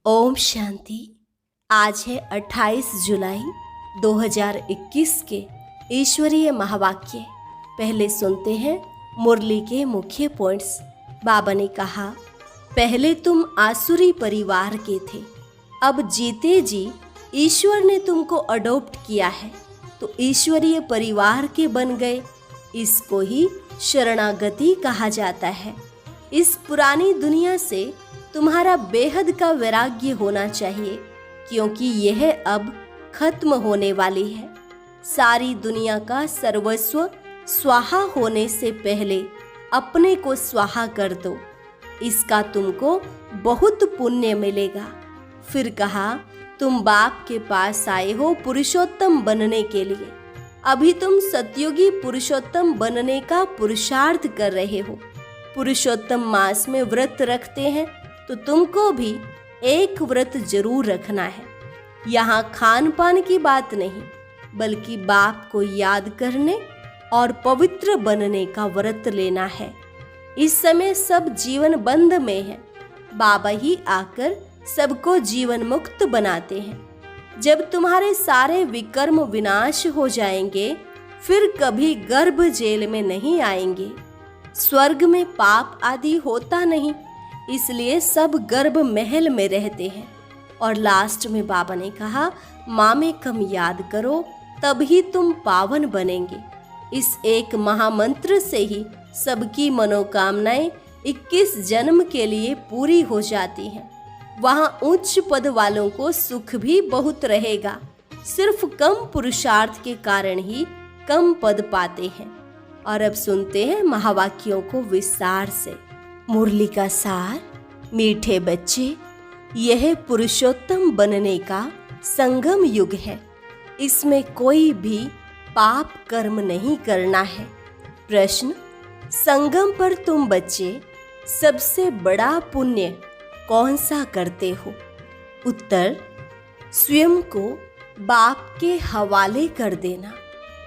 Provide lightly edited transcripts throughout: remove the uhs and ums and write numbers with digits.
ओम शांति। आज है 28 जुलाई 2021 के ईश्वरीय महावाक्य। पहले सुनते हैं मुरली के मुख्य पॉइंट्स। बाबा ने कहा, पहले तुम आसुरी परिवार के थे, अब जीते जी ईश्वर ने तुमको अडॉप्ट किया है तो ईश्वरीय परिवार के बन गए। इसको ही शरणागति कहा जाता है। इस पुरानी दुनिया से तुम्हारा बेहद का वैराग्य होना चाहिए, क्योंकि यह अब खत्म होने वाली है। सारी दुनिया का सर्वस्व स्वाहा होने से पहले अपने को स्वाहा कर दो, इसका तुमको बहुत पुण्य मिलेगा। फिर कहा, तुम बाप के पास आए हो पुरुषोत्तम बनने के लिए। अभी तुम सतयुगी पुरुषोत्तम बनने का पुरुषार्थ कर रहे हो। पुरुषोत्तम मास में व्रत रखते हैं तो तुमको भी एक व्रत जरूर रखना है। यहाँ खान पान की बात नहीं, बल्कि बाप को याद करने और पवित्र बनने का व्रत लेना है। इस समय सब जीवन बंद में है। बाबा ही आकर सबको जीवन मुक्त बनाते हैं। जब तुम्हारे सारे विकर्म विनाश हो जाएंगे, फिर कभी गर्भ जेल में नहीं आएंगे। स्वर्ग में पाप आदि होता नहीं, इसलिए सब गर्भ महल में रहते हैं। और लास्ट में बाबा ने कहा, माँ में कम याद करो, तभी तुम पावन बनेंगे। इस एक महामंत्र से ही सबकी मनोकामनाएं 21 जन्म के लिए पूरी हो जाती हैं। वहाँ उच्च पद वालों को सुख भी बहुत रहेगा। सिर्फ कम पुरुषार्थ के कारण ही कम पद पाते हैं। और अब सुनते हैं महावाक्यों को विस्तार से। मुरली का सार। मीठे बच्चे, यह पुरुषोत्तम बनने का संगम युग है। इसमें कोई भी पाप कर्म नहीं करना है। प्रश्न, संगम पर तुम बच्चे सबसे बड़ा पुण्य कौन सा करते हो? उत्तर, स्वयं को बाप के हवाले कर देना,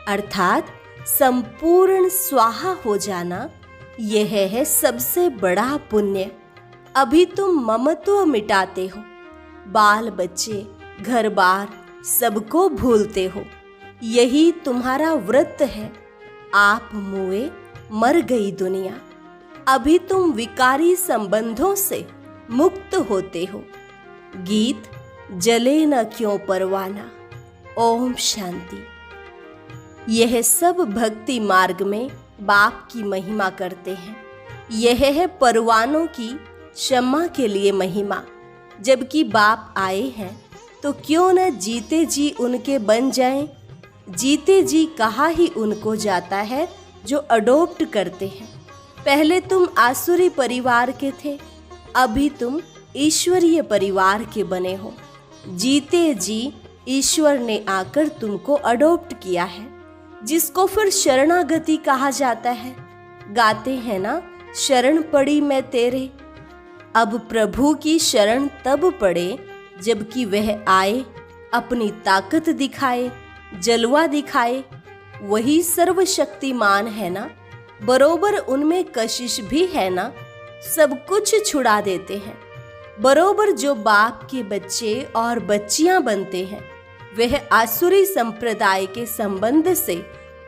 अर्थात संपूर्ण स्वाहा हो जाना, यह है सबसे बड़ा पुण्य। अभी तुम ममत्व मिटाते हो। बाल बच्चे, घर बार सबको भूलते हो। यही तुम्हारा व्रत है। आप मुए, मर गई दुनिया। अभी तुम विकारी संबंधों से मुक्त होते हो। गीत, जले न क्यों परवाना। ओम शांति। यह सब भक्ति मार्ग में बाप की महिमा करते हैं। यह है परवानों की क्षमा के लिए महिमा। जबकि बाप आए हैं तो क्यों न जीते जी उनके बन जाएं। जीते जी कहा ही उनको जाता है जो अडॉप्ट करते हैं। पहले तुम आसुरी परिवार के थे, अभी तुम ईश्वरीय परिवार के बने हो। जीते जी ईश्वर ने आकर तुमको अडॉप्ट किया है, जिसको फिर शरणागति कहा जाता है। गाते हैं ना, शरण पड़ी मैं तेरे। अब प्रभु की शरण तब पड़े जबकि वह आए, अपनी ताकत दिखाए, जलवा दिखाए। वही सर्वशक्तिमान है ना, बरोबर उनमें कशिश भी है ना। सब कुछ छुड़ा देते हैं। बरोबर जो बाप के बच्चे और बच्चियां बनते हैं, वह आसुरी संप्रदाय के संबंध से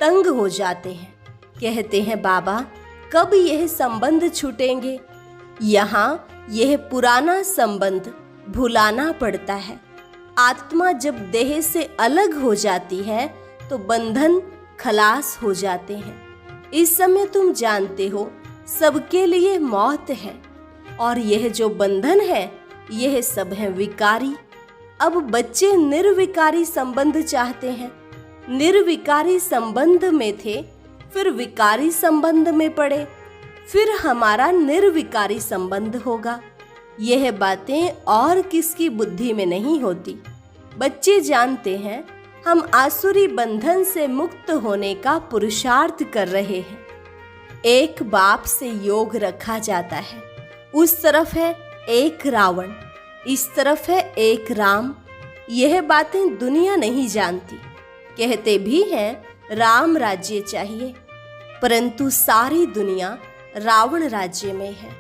तंग हो जाते हैं। कहते हैं, बाबा कब यह संबंध छूटेंगे? यहाँ यह पुराना संबंध भुलाना पड़ता है। आत्मा जब देह से अलग हो जाती है तो बंधन खलास हो जाते हैं। इस समय तुम जानते हो सबके लिए मौत है, और यह जो बंधन है, यह सब है विकारी। अब बच्चे निर्विकारी संबंध चाहते हैं। निर्विकारी संबंध में थे, फिर विकारी संबंध में पड़े, फिर हमारा निर्विकारी संबंध होगा। यह बातें और किसकी बुद्धि में नहीं होती। बच्चे जानते हैं हम आसुरी बंधन से मुक्त होने का पुरुषार्थ कर रहे हैं। एक बाप से योग रखा जाता है। उस तरफ है एक रावण, इस तरफ है एक राम। यह बातें दुनिया नहीं जानती। कहते भी हैं राम राज्य चाहिए, परंतु सारी दुनिया रावण राज्य में है।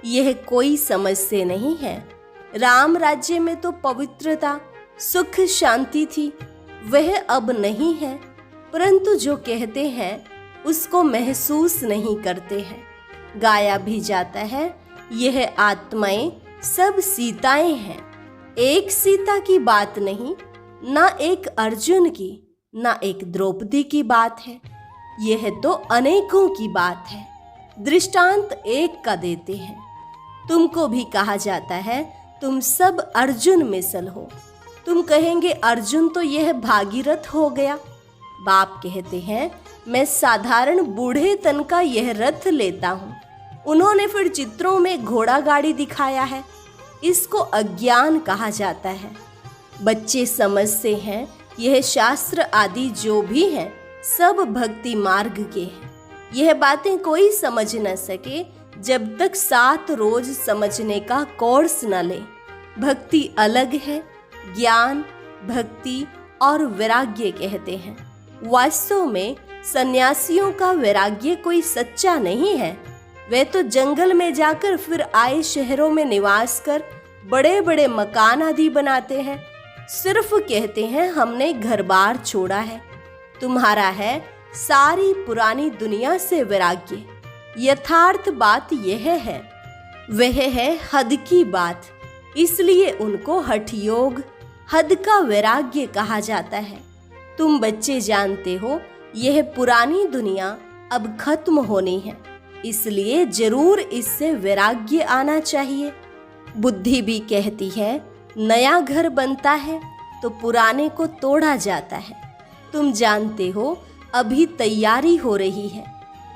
यह कोई समझ से नहीं है। राम राज्य में तो पवित्रता, सुख, शांति थी, वह अब नहीं है। परंतु जो कहते हैं उसको महसूस नहीं करते हैं। गाया भी जाता है, यह आत्माएं सब सीताएं हैं। एक सीता की बात नहीं, ना एक अर्जुन की, ना एक द्रौपदी की बात है। यह तो अनेकों की बात है। दृष्टांत एक का देते हैं। तुमको भी कहा जाता है तुम सब अर्जुन मिसल हो। तुम कहेंगे अर्जुन तो यह भागीरथ हो गया। बाप कहते हैं मैं साधारण बूढ़े तन का यह रथ लेता हूँ। उन्होंने फिर चित्रों में घोड़ा गाड़ी दिखाया है। इसको अज्ञान कहा जाता है। बच्चे समझते हैं यह शास्त्र आदि जो भी हैं सब भक्ति मार्ग के हैं। यह बातें कोई समझ न सके जब तक 7 रोज समझने का कोर्स न ले। भक्ति अलग है। ज्ञान, भक्ति और वैराग्य कहते हैं। वास्तव में सन्यासियों का वैराग्य कोई सच्चा नहीं है। वे तो जंगल में जाकर फिर आए शहरों में निवास कर बड़े बड़े मकान आदि बनाते हैं। सिर्फ कहते हैं हमने घर बार छोड़ा है। तुम्हारा है सारी पुरानी दुनिया से वैराग्य। यथार्थ बात यह है, वह है हद की बात। इसलिए उनको हठ योग, हद का वैराग्य कहा जाता है। तुम बच्चे जानते हो यह पुरानी दुनिया अब खत्म होनी है, इसलिए जरूर इससे वैराग्य आना चाहिए। बुद्धि भी कहती है नया घर बनता है तो पुराने को तोड़ा जाता है। तुम जानते हो अभी तैयारी हो रही है।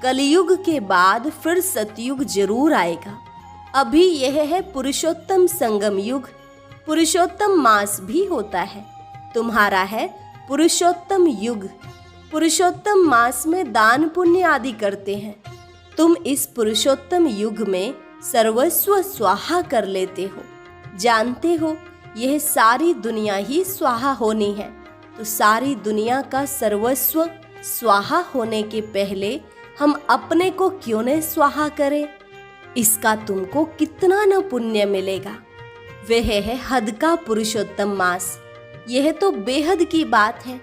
कलयुग के बाद फिर सतयुग जरूर आएगा। अभी यह है पुरुषोत्तम संगम युग। पुरुषोत्तम मास भी होता है। तुम्हारा है पुरुषोत्तम युग। पुरुषोत्तम मास में दान पुण्य आदि करते हैं। तुम इस पुरुषोत्तम युग में सर्वस्व स्वाहा कर लेते हो। जानते हो यह सारी दुनिया ही स्वाहा होनी है, तो सारी दुनिया का सर्वस्व स्वाहा होने के पहले हम अपने को क्यों न स्वाहा करें। इसका तुमको कितना न पुण्य मिलेगा। वह है हद का पुरुषोत्तम मास। यह तो बेहद की बात है।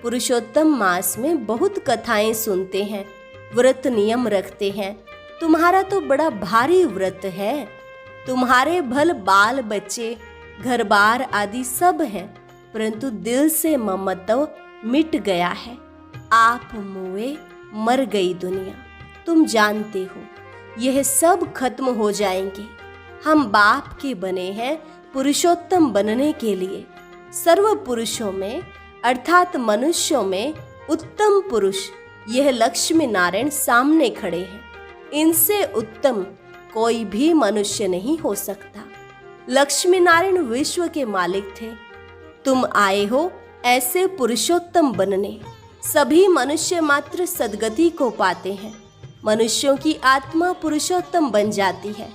पुरुषोत्तम मास में बहुत कथाएं सुनते हैं, व्रत नियम रखते हैं। तुम्हारा तो बड़ा भारी व्रत है। तुम्हारे भल बाल बच्चे, घर बार आदि सब हैं, परंतु दिल से ममत्व मिट गया है। आप मुए, मर गई दुनिया। तुम जानते हो यह सब खत्म हो जाएंगे। हम बाप के बने हैं पुरुषोत्तम बनने के लिए। सर्व पुरुषों में अर्थात मनुष्यों में उत्तम पुरुष यह लक्ष्मी नारायण सामने खड़े हैं। इनसे उत्तम कोई भी मनुष्य नहीं हो सकता। लक्ष्मी नारायण विश्व के मालिक थे। तुम आए हो ऐसे पुरुषोत्तम बनने। सभी मनुष्य मात्र सद्गति को पाते हैं। मनुष्यों की आत्मा पुरुषोत्तम बन जाती है,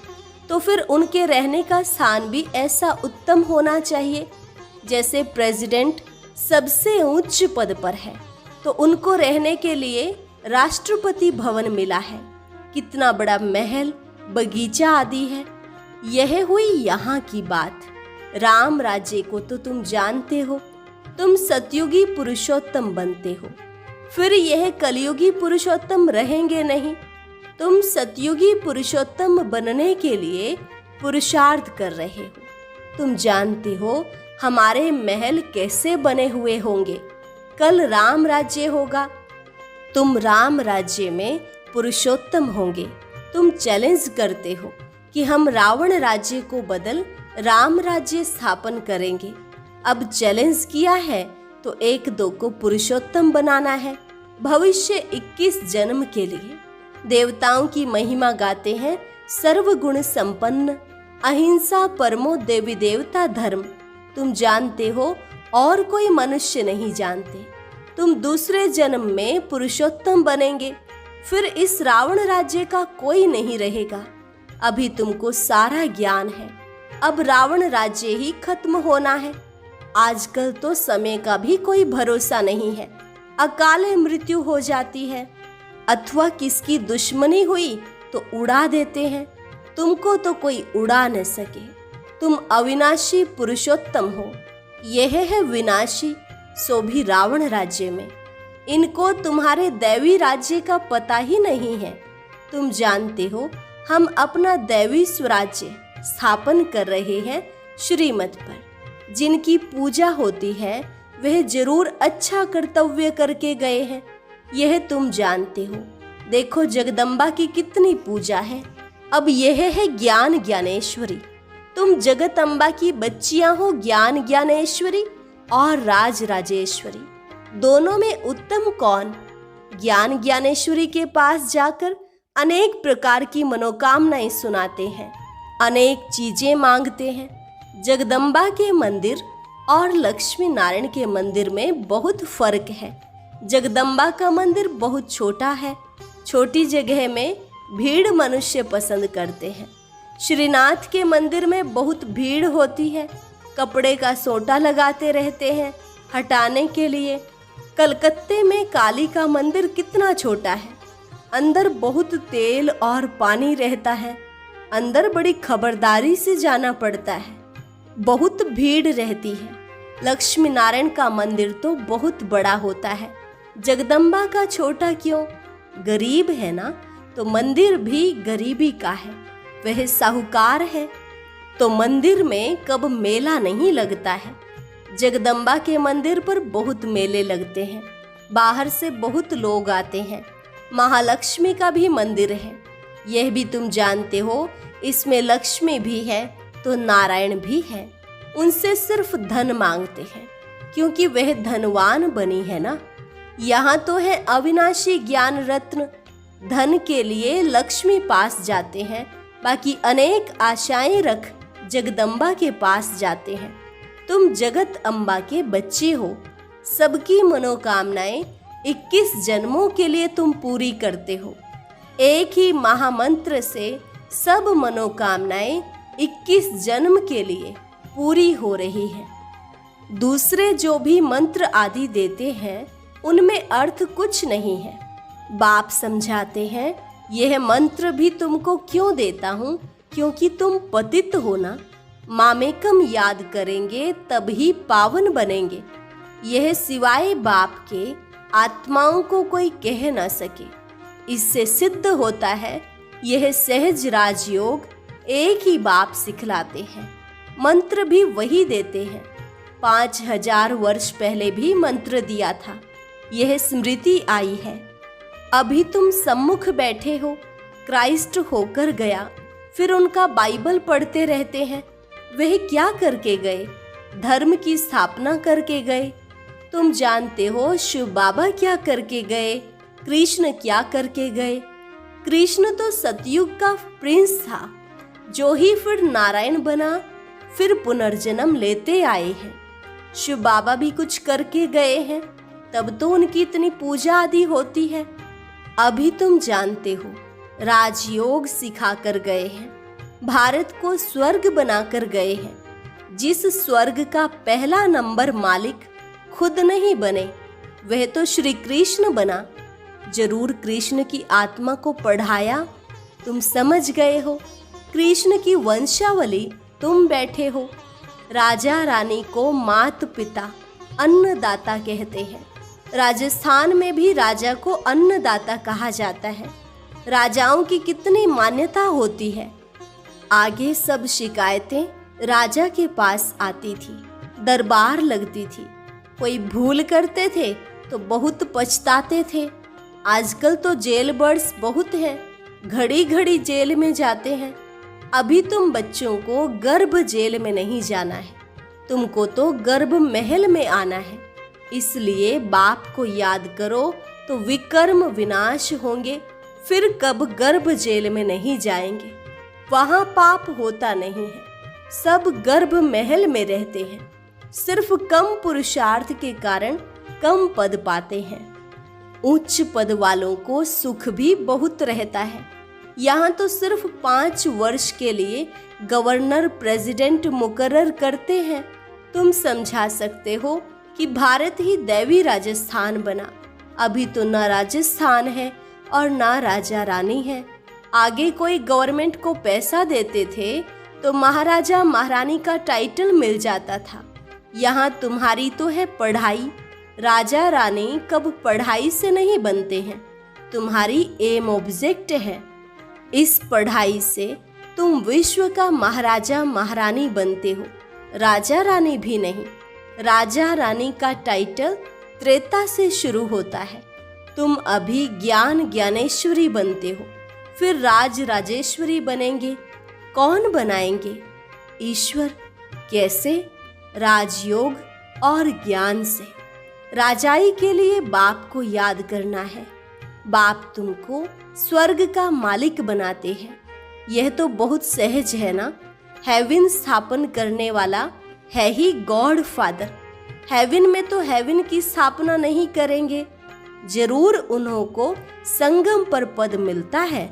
तो फिर उनके रहने का स्थान भी ऐसा उत्तम होना चाहिए। जैसे प्रेसिडेंट सबसे उच्च पद पर है, तो उनको रहने के लिए राष्ट्रपति भवन मिला है। कितना बड़ा महल, बगीचा आदि है। यह हुई यहाँ की बात। राम राज्य को तो तुम जानते हो। तुम सतयुगी पुरुषोत्तम बनते हो, फिर यह कलयुगी पुरुषोत्तम रहेंगे नहीं। तुम सतयुगी पुरुषोत्तम बनने के लिए पुरुषार्थ कर रहे हो। तुम जानते हो हमारे महल कैसे बने हुए होंगे। कल राम राज्य होगा। तुम राम राज्य में पुरुषोत्तम होंगे। तुम चैलेंज करते हो कि हम रावण राज्य को बदल राम राज्य स्थापन करेंगे। अब चैलेंज किया है तो 1-2 को पुरुषोत्तम बनाना है भविष्य 21 जन्म के लिए। देवताओं की महिमा गाते हैं सर्वगुण संपन्न, अहिंसा परमो देवी देवता धर्म। तुम जानते हो और कोई मनुष्य नहीं जानते। तुम दूसरे जन्म में पुरुषोत्तम बनेंगे, फिर इस रावण राज्य का कोई नहीं रहेगा। अभी तुमको सारा ज्ञान है। अब रावण राज्य ही खत्म होना है। आजकल तो समय का भी कोई भरोसा नहीं है। अकाले मृत्यु हो जाती है, अथवा किसकी दुश्मनी हुई तो उड़ा देते हैं। तुमको तो कोई उड़ा न सके। तुम अविनाशी पुरुषोत्तम हो। यह है विनाशी, सो भी रावण राज्य में। इनको तुम्हारे दैवी राज्य का पता ही नहीं है। तुम जानते हो हम अपना दैवी स्वराज्य स्थापन कर रहे हैं श्रीमत पर। जिनकी पूजा होती है वह जरूर अच्छा कर्तव्य करके गए हैं, यह तुम जानते हो। देखो जगदम्बा की कितनी पूजा है। अब यह है ज्ञान ज्ञानेश्वरी। तुम जगत अम्बा की बच्चियां हो, ज्ञान ज्ञानेश्वरी और राज राजेश्वरी। दोनों में उत्तम कौन? ज्ञान ज्ञानेश्वरी के पास जाकर अनेक प्रकार की मनोकामनाएं सुनाते हैं, अनेक चीजें मांगते हैं। जगदम्बा के मंदिर और लक्ष्मी नारायण के मंदिर में बहुत फर्क है। जगदम्बा का मंदिर बहुत छोटा है। छोटी जगह में भीड़ मनुष्य पसंद करते हैं। श्रीनाथ के मंदिर में बहुत भीड़ होती है। कपड़े का सोटा लगाते रहते हैं हटाने के लिए। कलकत्ते में काली का मंदिर कितना छोटा है। अंदर बहुत तेल और पानी रहता है। अंदर बड़ी खबरदारी से जाना पड़ता है। बहुत भीड़ रहती है। लक्ष्मी नारायण का मंदिर तो बहुत बड़ा होता है। जगदम्बा का छोटा क्यों? गरीब है ना, तो मंदिर भी गरीबी का है। वह साहूकार है तो मंदिर में कब मेला नहीं लगता है। जगदम्बा के मंदिर पर बहुत मेले लगते हैं। बाहर से बहुत लोग आते हैं। महालक्ष्मी का भी मंदिर है, यह भी तुम जानते हो। इसमें लक्ष्मी भी है तो नारायण भी है। उनसे सिर्फ धन मांगते हैं क्योंकि वह धनवान बनी है ना। यहाँ तो है अविनाशी ज्ञान रत्न। धन के लिए लक्ष्मी पास जाते हैं, बाकी अनेक आशाएं रख जगदम्बा के पास जाते हैं। तुम जगत अम्बा के बच्चे हो। सबकी मनोकामनाएं 21 जन्मों के लिए तुम पूरी करते हो। एक ही महामंत्र से सब मनोकामनाएं 21 जन्म के लिए पूरी हो रही है। दूसरे जो भी मंत्र आदि देते हैं उनमें अर्थ कुछ नहीं है। बाप समझाते हैं यह मंत्र भी तुमको क्यों देता हूँ, क्योंकि तुम पतित हो ना। मामेकम याद करेंगे तभी पावन बनेंगे। यह सिवाय बाप के आत्माओं को कोई कह न सके। इससे सिद्ध होता है यह सहज राजयोग एक ही बाप सिखलाते हैं। मंत्र भी वही देते हैं। 5000 वर्ष पहले भी मंत्र दिया था। यह स्मृति आई है। अभी तुम सम्मुख बैठे हो। क्राइस्ट होकर गया, फिर उनका बाइबल पढ़ते रहते हैं। वह क्या करके गए? धर्म की स्थापना करके गए। तुम जानते हो शिव बाबा क्या करके गए, कृष्ण क्या करके गए। कृष्ण तो सतयुग का प्रिंस था, जो ही फिर नारायण बना, फिर पुनर्जन्म लेते आए हैं। शिव बाबा भी कुछ करके गए हैं, तब तो उनकी इतनी पूजा आदि होती है। अभी तुम जानते हो राजयोग सिखा कर गए हैं। भारत को स्वर्ग बनाकर गए हैं। जिस स्वर्ग का पहला नंबर मालिक खुद नहीं बने, वह तो श्री कृष्ण बना। जरूर कृष्ण की आत्मा को पढ़ाया। तुम समझ गए हो। कृष्ण की वंशावली तुम बैठे हो। राजा रानी को मात पिता अन्नदाता कहते हैं। राजस्थान में भी राजा को अन्नदाता कहा जाता है। राजाओं की कितनी मान्यता होती है। आगे सब शिकायतें राजा के पास आती थी, दरबार लगती थी। कोई भूल करते थे तो बहुत पछताते थे। आजकल तो जेल बर्ड्स बहुत हैं, घड़ी घड़ी जेल में जाते हैं। अभी तुम बच्चों को गर्भ जेल में नहीं जाना है, तुमको तो गर्भ महल में आना है। इसलिए बाप को याद करो तो विकर्म विनाश होंगे। फिर कब गर्भ जेल में नहीं जाएंगे। वहाँ पाप होता नहीं है। सब गर्भ महल में रहते हैं। सिर्फ कम पुरुषार्थ के कारण कम पद पाते हैं। उच्च पद वालों को सुख भी बहुत रहता है। यहाँ तो सिर्फ 5 वर्ष के लिए गवर्नर प्रेसिडेंट मुकर्रर करते हैं। तुम समझा सकते हो कि भारत ही दैवी राजस्थान बना। अभी तो ना राजस्थान है और ना राजा रानी है। आगे कोई गवर्नमेंट को पैसा देते थे तो महाराजा महारानी का टाइटल मिल जाता था। यहाँ तुम्हारी तो है पढ़ाई, राजा रानी कब पढ़ाई से नहीं बनते हैं, तुम्हारी एम ऑब्जेक्ट है। इस पढ़ाई से तुम विश्व का महाराजा महारानी बनते हो, राजा रानी भी नहीं। राजा रानी का टाइटल त्रेता से शुरू होता है। तुम अभी ज्ञान ज्ञानेश्वरी बनते हो, फिर राज राजेश्वरी बनेंगे। कौन बनाएंगे? ईश्वर। कैसे? राजयोग और ज्ञान से। राजाई के लिए बाप को याद करना है। बाप तुमको स्वर्ग का मालिक बनाते हैं। यह तो बहुत सहज है ना। हेवन स्थापन करने वाला है ही गॉड फादर। हेवन में तो हेवन की स्थापना नहीं करेंगे, जरूर उन्हों को संगम पर पद मिलता है।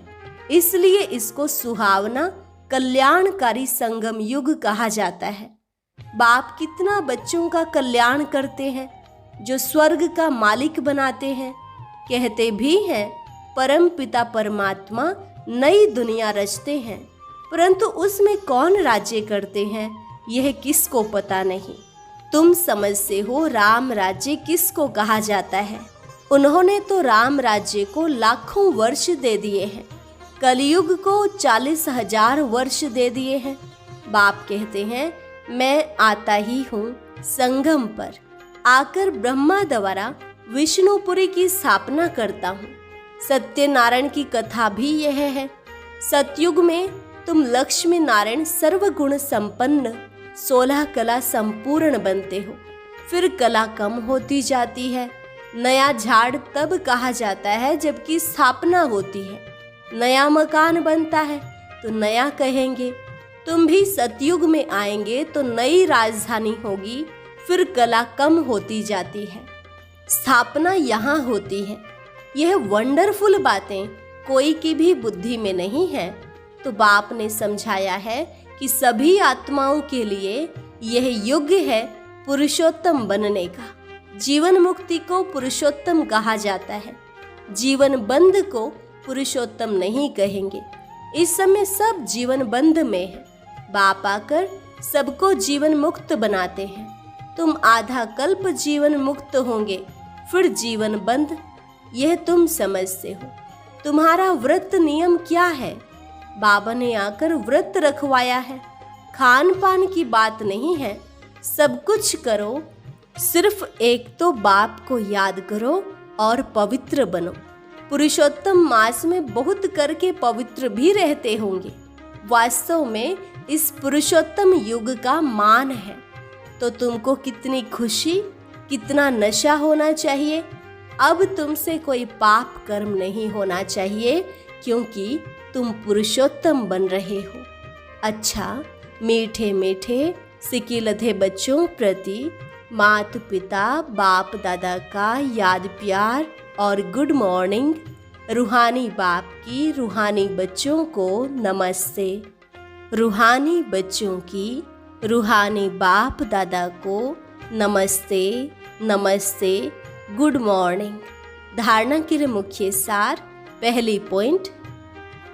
इसलिए इसको सुहावना कल्याणकारी संगम युग कहा जाता है। बाप कितना बच्चों का कल्याण करते हैं, जो स्वर्ग का मालिक बनाते हैं। कहते भी हैं परम पिता परमात्मा नई दुनिया रचते हैं, परंतु उसमें कौन राज्य करते हैं यह किसको पता नहीं। तुम समझते हो राम राज्य किसको कहा जाता है। उन्होंने तो राम राज्य को लाखों वर्ष दे दिए हैं, कलयुग को 40,000 वर्ष दे दिए हैं। बाप कहते हैं मैं आता ही हूँ संगम पर आकर ब्रह्मा द्वारा विष्णुपुरी की स्थापना करता हूँ। सत्यनारायण की कथा भी यह है। सतयुग में तुम लक्ष्मी नारायण सर्वगुण संपन्न 16 कला संपूर्ण बनते हो। फिर कला कम होती जाती है। नया झाड़ तब कहा जाता है जबकि स्थापना होती है। नया मकान बनता है तो नया कहेंगे। तुम भी सतयुग में आएंगे तो नई राजधानी होगी। फिर कला कम होती जाती है, स्थापना यहाँ होती है। यह वंडरफुल बातें कोई की भी बुद्धि में नहीं है। तो बाप ने समझाया है कि सभी आत्माओं के लिए यह युग है पुरुषोत्तम बनने का। जीवन मुक्ति को पुरुषोत्तम कहा जाता है, जीवन बंध को पुरुषोत्तम नहीं कहेंगे। इस समय सब जीवन बंध में है। बाप आकर सबको जीवन मुक्त बनाते हैं। तुम आधा कल्प जीवन मुक्त होंगे, फिर जीवन बंध। यह तुम समझते हो। तुम्हारा व्रत नियम क्या है? बाबा ने आकर व्रत रखवाया है। खान पान की बात नहीं है, सब कुछ करो, सिर्फ एक तो बाप को याद करो और पवित्र बनो। पुरुषोत्तम मास में बहुत करके पवित्र भी रहते होंगे। वास्तव में इस पुरुषोत्तम युग का मान है। तो तुमको कितनी खुशी, कितना नशा होना चाहिए। अब तुमसे कोई पाप कर्म नहीं होना चाहिए, क्योंकि तुम पुरुषोत्तम बन रहे हो। अच्छा, मीठे मीठे सिकिलधे बच्चों प्रति माता पिता बाप दादा का याद प्यार और गुड मॉर्निंग। रूहानी बाप की रूहानी बच्चों को नमस्ते। रूहानी बच्चों की रूहानी बाप दादा को नमस्ते नमस्ते, गुड मॉर्निंग। धारणा के लिए मुख्य सार। पहली पॉइंट,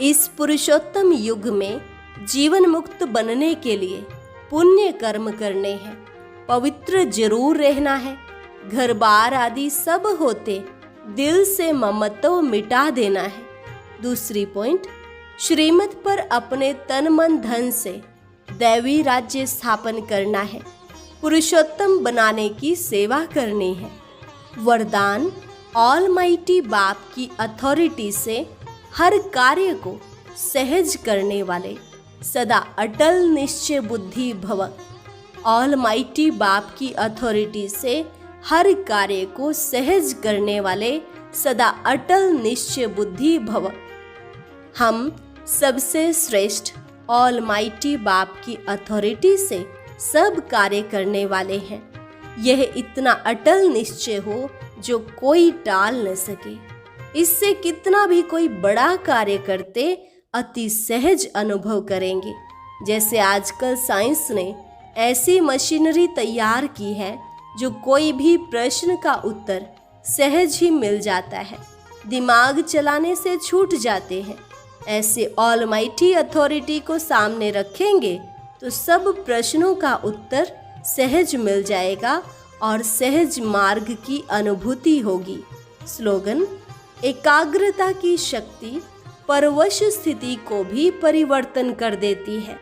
इस पुरुषोत्तम युग में जीवन मुक्त बनने के लिए पुण्य कर्म करने हैं, पवित्र जरूर रहना है। घर बार आदि सब होते, दिल से ममत्व मिटा देना है। दूसरी पॉइंट, श्रीमत पर अपने तन मन धन से दैवी राज्य स्थापन करना है, पुरुषोत्तम बनाने की सेवा करनी है। वरदान, ऑलमाइटी बाप की अथॉरिटी से हर कार्य को सहज करने वाले सदा अटल निश्चय बुद्धि भव। ऑलमाइटी बाप की अथॉरिटी से हर कार्य को सहज करने वाले सदा अटल निश्चय बुद्धि भव। हम सबसे श्रेष्ठ ऑलमाइटी बाप की अथॉरिटी से सब कार्य करने वाले हैं। यह इतना अटल निश्चय हो जो कोई टाल न सके। इससे कितना भी कोई बड़ा कार्य करते अति सहज अनुभव करेंगे। जैसे आजकल साइंस ने ऐसी मशीनरी तैयार की है जो कोई भी प्रश्न का उत्तर सहज ही मिल जाता है, दिमाग चलाने से छूट जाते हैं। ऐसे ऑलमाइटी अथॉरिटी को सामने रखेंगे तो सब प्रश्नों का उत्तर सहज मिल जाएगा और सहज मार्ग की अनुभूति होगी। स्लोगन: एकाग्रता की शक्ति परवश स्थिति को भी परिवर्तन कर देती है।